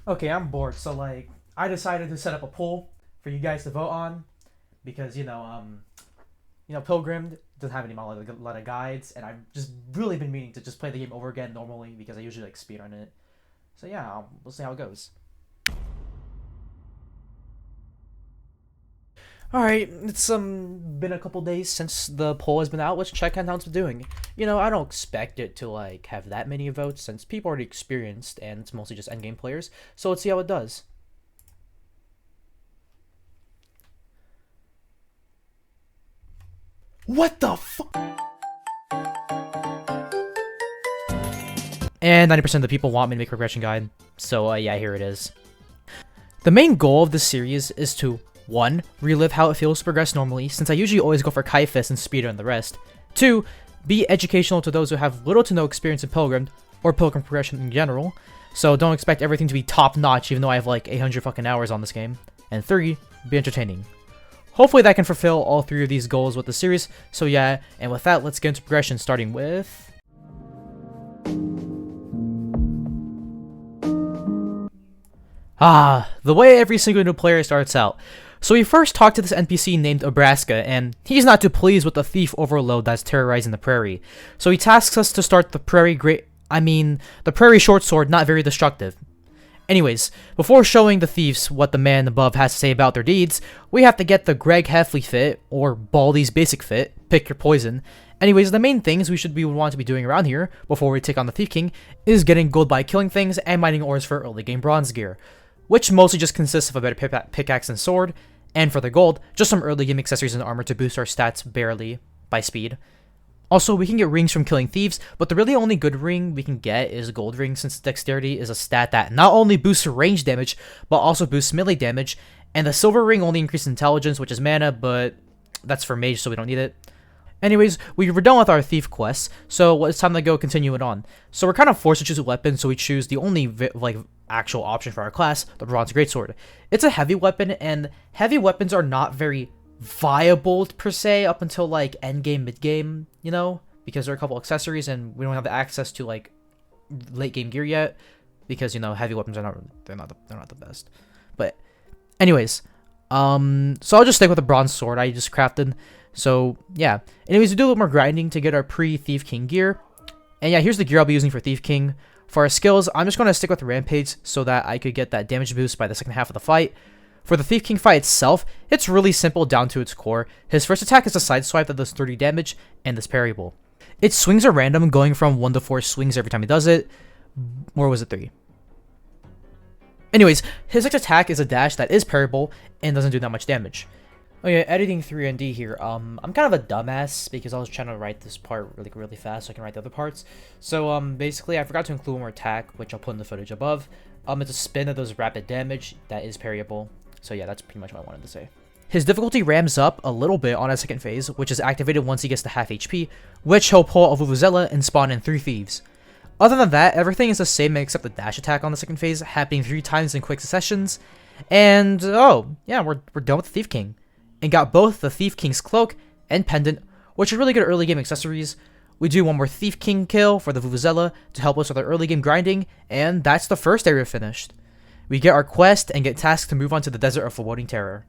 Okay, I'm bored, so like I decided to set up a poll for you guys to vote on because Pilgrimmed doesn't have any lot of guides, and I've just really been meaning to just play the game over again normally because I usually like speedrun it. So yeah, we'll see how it goes. All right, it's been a couple days since the poll has been out. Let's check how it's been doing. I don't expect it to like have that many votes since people are already experienced and it's mostly just endgame players. So let's see how it does. What the fuck? And 90% of the people want me to make a progression guide. So yeah, here it is. The main goal of this series is to 1. Relive how it feels to progress normally, since I usually always go for Kaifist and speedrun the rest. 2. Be educational to those who have little to no experience in Pilgrim, or Pilgrim progression in general, so don't expect everything to be top-notch even though I have like 800 fucking hours on this game. And 3. Be entertaining. Hopefully that can fulfill all 3 of these goals with the series, so yeah, and with that, let's get into progression, starting with... the way every single new player starts out. So we first talk to this NPC named Nebraska, and he's not too pleased with the thief overload that's terrorizing the Prairie. So he tasks us to start the the Prairie short sword, not very destructive. Anyways, before showing the thieves what the man above has to say about their deeds, we have to get the Greg Heffley fit, or Baldy's basic fit, pick your poison. Anyways, the main things we would want to be doing around here, before we take on the Thief King, is getting gold by killing things and mining ores for early game bronze gear, which mostly just consists of a better pickaxe and sword, and for the gold, just some early game accessories and armor to boost our stats barely by speed. Also, we can get rings from killing thieves, but the really only good ring we can get is gold ring, since dexterity is a stat that not only boosts range damage, but also boosts melee damage, and the silver ring only increases intelligence, which is mana, but that's for mage, so we don't need it. Anyways, we were done with our thief quests, so it's time to go continue it on. So we're kind of forced to choose a weapon, so we choose the only actual option for our class, the bronze greatsword. It's a heavy weapon, and heavy weapons are not very viable per se up until like end game, mid game, because there are a couple accessories, and we don't have the access to like late game gear yet, because heavy weapons are not the best. But anyways, so I'll just stick with the bronze sword I just crafted. So yeah, anyways, we do a little more grinding to get our pre-Thief King gear, and yeah, here's the gear I'll be using for Thief King. For our skills, I'm just going to stick with Rampage so that I could get that damage boost by the second half of the fight. For the Thief King fight itself, it's really simple down to its core. His first attack is a side swipe that does 30 damage, and is parryable. Its swings are random, going from 1 to 4 swings every time he does it, or was it 3? Anyways, his next attack is a dash that is parryable, and doesn't do that much damage. Oh yeah, editing 3ND here. I'm kind of a dumbass because I was trying to write this part really fast so I can write the other parts. So basically I forgot to include one more attack, which I'll put in the footage above. It's a spin that does rapid damage that is parryable. So yeah, that's pretty much what I wanted to say. His difficulty ramps up a little bit on his second phase, which is activated once he gets to half HP, which he'll pull a Vuvuzela and spawn in 3 thieves. Other than that, everything is the same except the dash attack on the second phase, happening 3 times in quick successions. And oh yeah, we're done with the Thief King. And got both the Thief King's cloak and pendant, which are really good early game accessories. We do one more Thief King kill for the Vuvuzela to help us with our early game grinding, and that's the first area finished. We get our quest and get tasked to move on to the Desert of Foreboding Terror.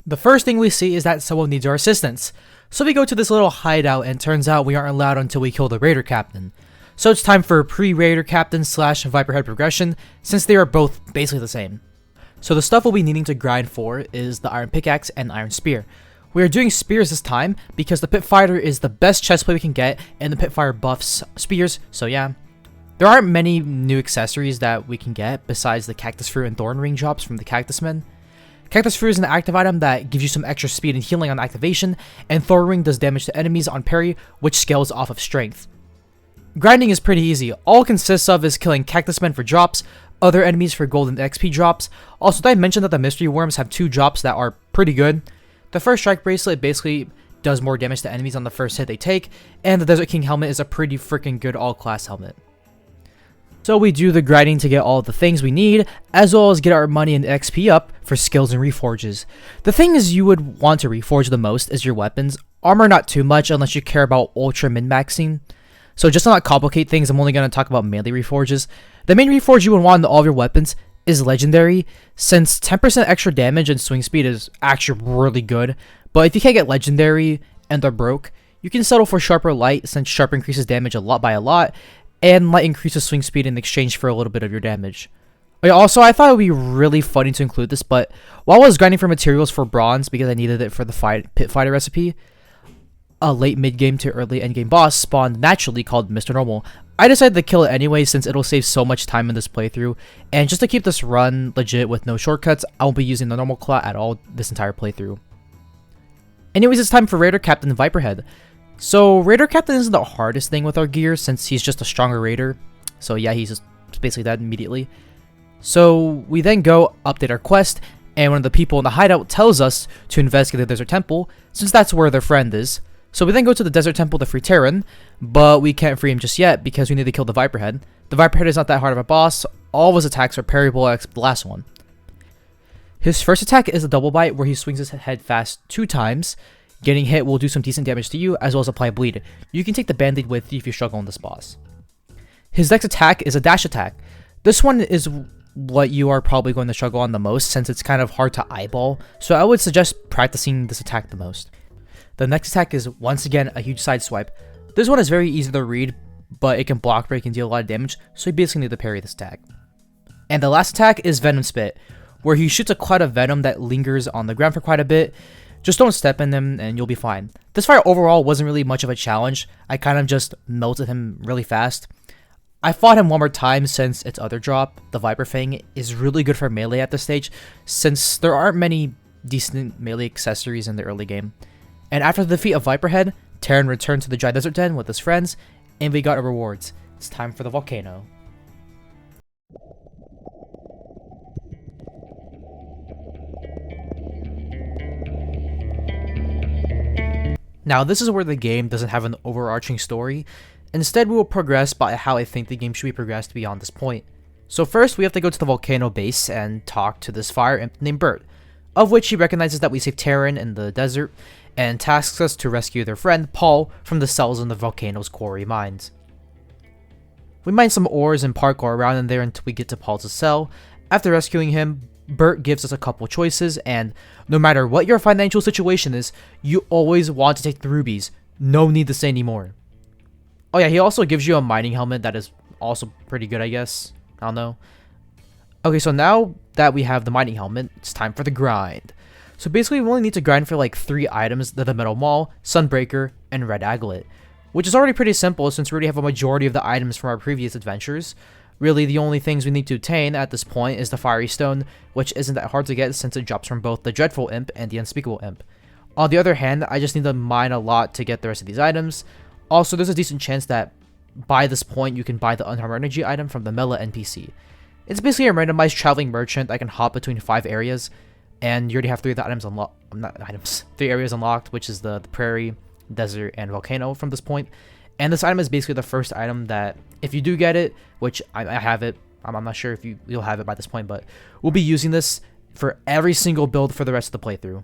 The first thing we see is that someone needs our assistance. So we go to this little hideout, and turns out we aren't allowed until we kill the Raider Captain. So it's time for pre-Raider Captain / Viperhead progression, since they are both basically the same. So the stuff we'll be needing to grind for is the Iron Pickaxe and Iron Spear. We are doing spears this time because the Pit Fighter is the best chestplate we can get, and the Pit Fire buffs spears, so yeah. There aren't many new accessories that we can get besides the Cactus Fruit and Thorn Ring drops from the Cactus Men. Cactus Fruit is an active item that gives you some extra speed and healing on activation, and Thorn Ring does damage to enemies on parry, which scales off of strength. Grinding is pretty easy. All it consists of is killing Cactus Men for drops, other enemies for golden XP drops. Also, did I mention that the Mystery Worms have 2 drops that are pretty good? The first Strike Bracelet basically does more damage to enemies on the first hit they take, and the Desert King helmet is a pretty freaking good all-class helmet. So we do the grinding to get all the things we need, as well as get our money and XP up for skills and reforges. The thing is you would want to reforge the most is your weapons. Armor not too much unless you care about ultra min-maxing. So just to not complicate things, I'm only going to talk about melee reforges. The main reforge you would want in all of your weapons is legendary, since 10% extra damage and swing speed is actually really good. But if you can't get legendary and they're broke, you can settle for sharper light, since sharp increases damage a lot, and light increases swing speed in exchange for a little bit of your damage. Also, I thought it would be really funny to include this, but while I was grinding for materials for bronze because I needed it for the pit fighter recipe, a late mid-game to early endgame boss spawned naturally called Mr. Normal. I decided to kill it anyway since it'll save so much time in this playthrough, and just to keep this run legit with no shortcuts, I won't be using the normal claw at all this entire playthrough. Anyways, it's time for Raider Captain Viperhead. So Raider Captain isn't the hardest thing with our gear since he's just a stronger raider. So yeah, he's just basically dead immediately. So we then go update our quest, and one of the people in the hideout tells us to investigate the desert temple since that's where their friend is. So we then go to the desert temple to free Terran, but we can't free him just yet because we need to kill the Viperhead. The Viperhead is not that hard of a boss. All of his attacks are parryable except the last one. His first attack is a double bite where he swings his head fast 2 times. Getting hit will do some decent damage to you, as well as apply bleed. You can take the band-aid with you if you struggle on this boss. His next attack is a dash attack. This one is what you are probably going to struggle on the most, since it's kind of hard to eyeball, so I would suggest practicing this attack the most. The next attack is once again a huge side swipe. This one is very easy to read, but it can block break and deal a lot of damage, so you basically need to parry this attack. And the last attack is Venom Spit, where he shoots a cloud of venom that lingers on the ground for quite a bit. Just don't step in them and you'll be fine. This fight overall wasn't really much of a challenge. I kind of just melted him really fast. I fought him one more time since its other drop, the Viper Fang, is really good for melee at this stage since there aren't many decent melee accessories in the early game. And after the defeat of Viperhead, Terran returned to the Dry Desert Den with his friends, and we got our rewards. It's time for the Volcano. Now, this is where the game doesn't have an overarching story. Instead, we will progress by how I think the game should be progressed beyond this point. So first, we have to go to the Volcano base and talk to this fire imp named Bert, of which he recognizes that we saved Terran in the desert, and tasks us to rescue their friend, Paul, from the cells in the Volcano's quarry mines. We mine some ores and parkour around in there until we get to Paul's cell. After rescuing him, Bert gives us a couple choices, and no matter what your financial situation is, you always want to take the rubies. No need to say anymore. Oh yeah, he also gives you a mining helmet that is also pretty good, I guess. I don't know. Okay, so now that we have the mining helmet, it's time for the grind. So basically, we only need to grind for like 3 items: the Metal Maul, Sunbreaker, and Red Aglet, which is already pretty simple since we already have a majority of the items from our previous adventures. Really, the only things we need to obtain at this point is the Fiery Stone, which isn't that hard to get since it drops from both the Dreadful Imp and the Unspeakable Imp. On the other hand, I just need to mine a lot to get the rest of these items. Also, there's a decent chance that by this point you can buy the Unharmed Energy item from the Mela NPC. It's basically a randomized traveling merchant that can hop between 5 areas, and you already have 3 of the items unlocked. 3 areas unlocked, which is the Prairie, Desert, and Volcano from this point. And this item is basically the first item that, if you do get it, which I have it, I'm not sure if you'll have it by this point, but we'll be using this for every single build for the rest of the playthrough.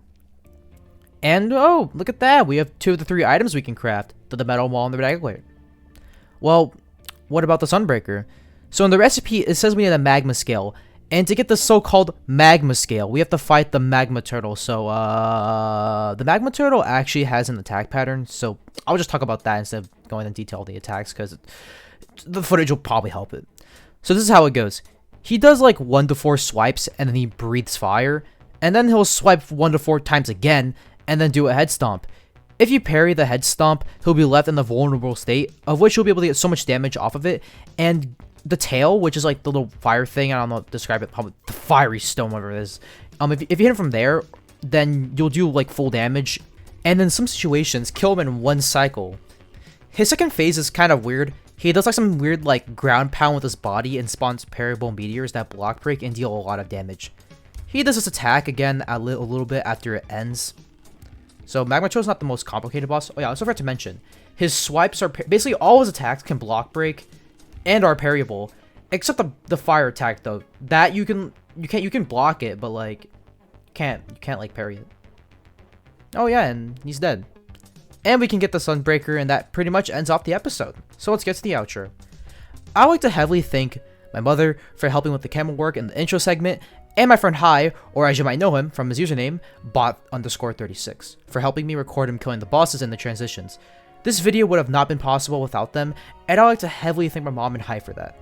And oh, look at that, we have 2 of the 3 items we can craft, the Metal Maul and the Red Aglet. Well, what about the Sunbreaker? So in the recipe, it says we need a Magma scale, and to get the so-called Magma scale, we have to fight the Magma Turtle. So the Magma Turtle actually has an attack pattern, so I'll just talk about that instead of going into detail the attacks, because the footage will probably help it. So this is how it goes. He does like 1 to 4 swipes, and then he breathes fire, and then he'll swipe 1 to 4 times again, and then do a head stomp. If you parry the head stomp, he'll be left in the vulnerable state, of which you'll be able to get so much damage off of it, and the tail, which is like the little fire thing, I don't know how to describe it, probably the Fiery Stone, whatever it is. If you hit him from there, then you'll do like full damage, and in some situations, kill him in 1 cycle. His second phase is kind of weird. He does like some weird like ground pound with his body and spawns parryable meteors that block break and deal a lot of damage. He does this attack again a little bit after it ends. So Magma Turtle is not the most complicated boss. Oh yeah, I also forgot to mention, his swipes are basically all his attacks can block break and are parryable. Except the fire attack though. That you can block it, but like you can't like parry it. Oh yeah, and he's dead. And we can get the Sunbreaker, and that pretty much ends off the episode. So let's get to the outro. I would like to heavily thank my mother for helping with the camera work in the intro segment, and my friend Hai, or as you might know him from his username, bot_36, for helping me record him killing the bosses and the transitions. This video would have not been possible without them, and I'd like to heavily thank my mom and Hai for that.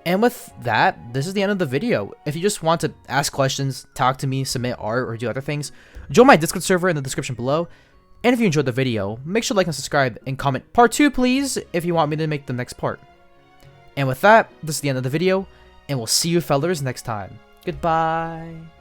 And with that, this is the end of the video. If you just want to ask questions, talk to me, submit art, or do other things, join my Discord server in the description below. And if you enjoyed the video, make sure to like and subscribe, and comment part 2 please if you want me to make the next part. And with that, this is the end of the video, and we'll see you fellers next time. Goodbye.